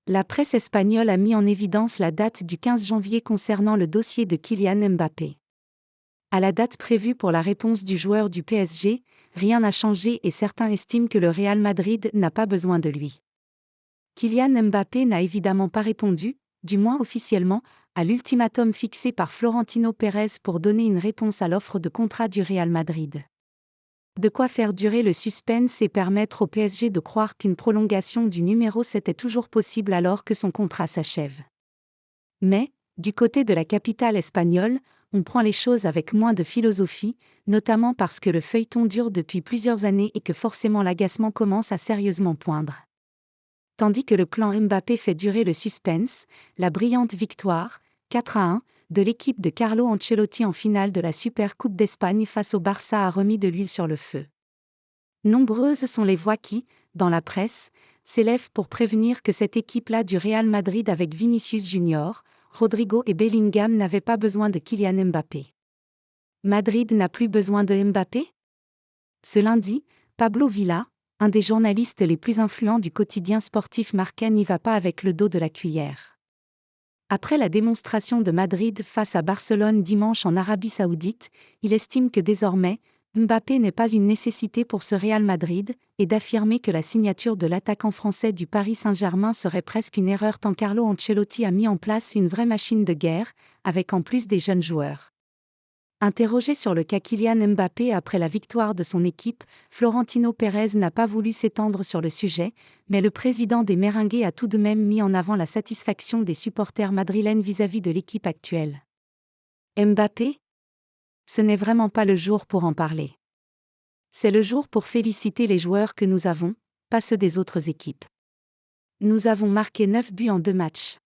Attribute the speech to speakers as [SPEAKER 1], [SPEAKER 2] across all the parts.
[SPEAKER 1] La presse espagnole a mis en évidence la date du 15 janvier concernant le dossier de Kylian Mbappé. À la date prévue pour la réponse du joueur du PSG, rien n'a changé et certains estiment que le Real Madrid n'a pas besoin de lui. Kylian Mbappé n'a évidemment pas répondu, du moins officiellement, à l'ultimatum fixé par Florentino Pérez pour donner une réponse à l'offre de contrat du Real Madrid. De quoi faire durer le suspense et permettre au PSG de croire qu'une prolongation du numéro 7 est toujours possible alors que son contrat s'achève. Mais, du côté de la capitale espagnole, on prend les choses avec moins de philosophie, notamment parce que le feuilleton dure depuis plusieurs années et que forcément l'agacement commence à sérieusement poindre. Tandis que le clan Mbappé fait durer le suspense, la brillante victoire, 4-1, de l'équipe de Carlo Ancelotti en finale de la Super Coupe d'Espagne face au Barça a remis de l'huile sur le feu. Nombreuses sont les voix qui, dans la presse, s'élèvent pour prévenir que cette équipe-là du Real Madrid avec Vinicius Junior, Rodrigo et Bellingham n'avait pas besoin de Kylian Mbappé. Madrid n'a plus besoin de Mbappé ? Ce lundi, Pablo Villa, un des journalistes les plus influents du quotidien sportif marca, n'y va pas avec le dos de la cuillère. Après la démonstration de Madrid face à Barcelone dimanche en Arabie Saoudite, il estime que désormais, Mbappé n'est pas une nécessité pour ce Real Madrid, et d'affirmer que la signature de l'attaquant français du Paris Saint-Germain serait presque une erreur tant Carlo Ancelotti a mis en place une vraie machine de guerre, avec en plus des jeunes joueurs. Interrogé sur le cas Kylian Mbappé après la victoire de son équipe, Florentino Pérez n'a pas voulu s'étendre sur le sujet, mais le président des Merengues a tout de même mis en avant la satisfaction des supporters madrilènes vis-à-vis de l'équipe actuelle. Mbappé ? Ce n'est vraiment pas le jour pour en parler. C'est le jour pour féliciter les joueurs que nous avons, pas ceux des autres équipes. Nous avons marqué 9 buts en 2 matchs.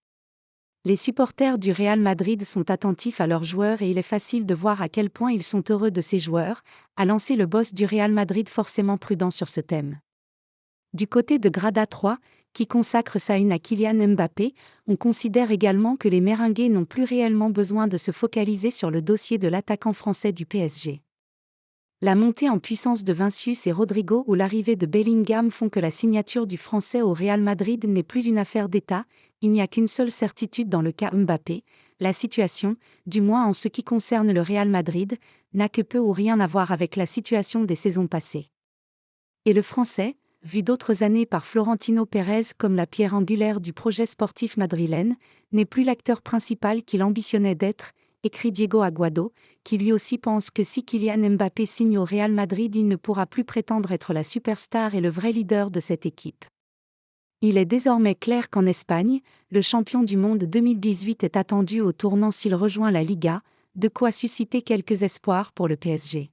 [SPEAKER 1] Les supporters du Real Madrid sont attentifs à leurs joueurs et il est facile de voir à quel point ils sont heureux de ces joueurs, a lancé le boss du Real Madrid forcément prudent sur ce thème. Du côté de Grada 3, qui consacre sa une à Kylian Mbappé, on considère également que les Merengues n'ont plus réellement besoin de se focaliser sur le dossier de l'attaquant français du PSG. La montée en puissance de Vinicius et Rodrigo ou l'arrivée de Bellingham font que la signature du Français au Real Madrid n'est plus une affaire d'État, il n'y a qu'une seule certitude dans le cas Mbappé, la situation, du moins en ce qui concerne le Real Madrid, n'a que peu ou rien à voir avec la situation des saisons passées. Et le Français, vu d'autres années par Florentino Pérez comme la pierre angulaire du projet sportif madrilène, n'est plus l'acteur principal qu'il ambitionnait d'être, écrit Diego Aguado, qui lui aussi pense que si Kylian Mbappé signe au Real Madrid, il ne pourra plus prétendre être la superstar et le vrai leader de cette équipe. Il est désormais clair qu'en Espagne, le champion du monde 2018 est attendu au tournant s'il rejoint la Liga, de quoi susciter quelques espoirs pour le PSG.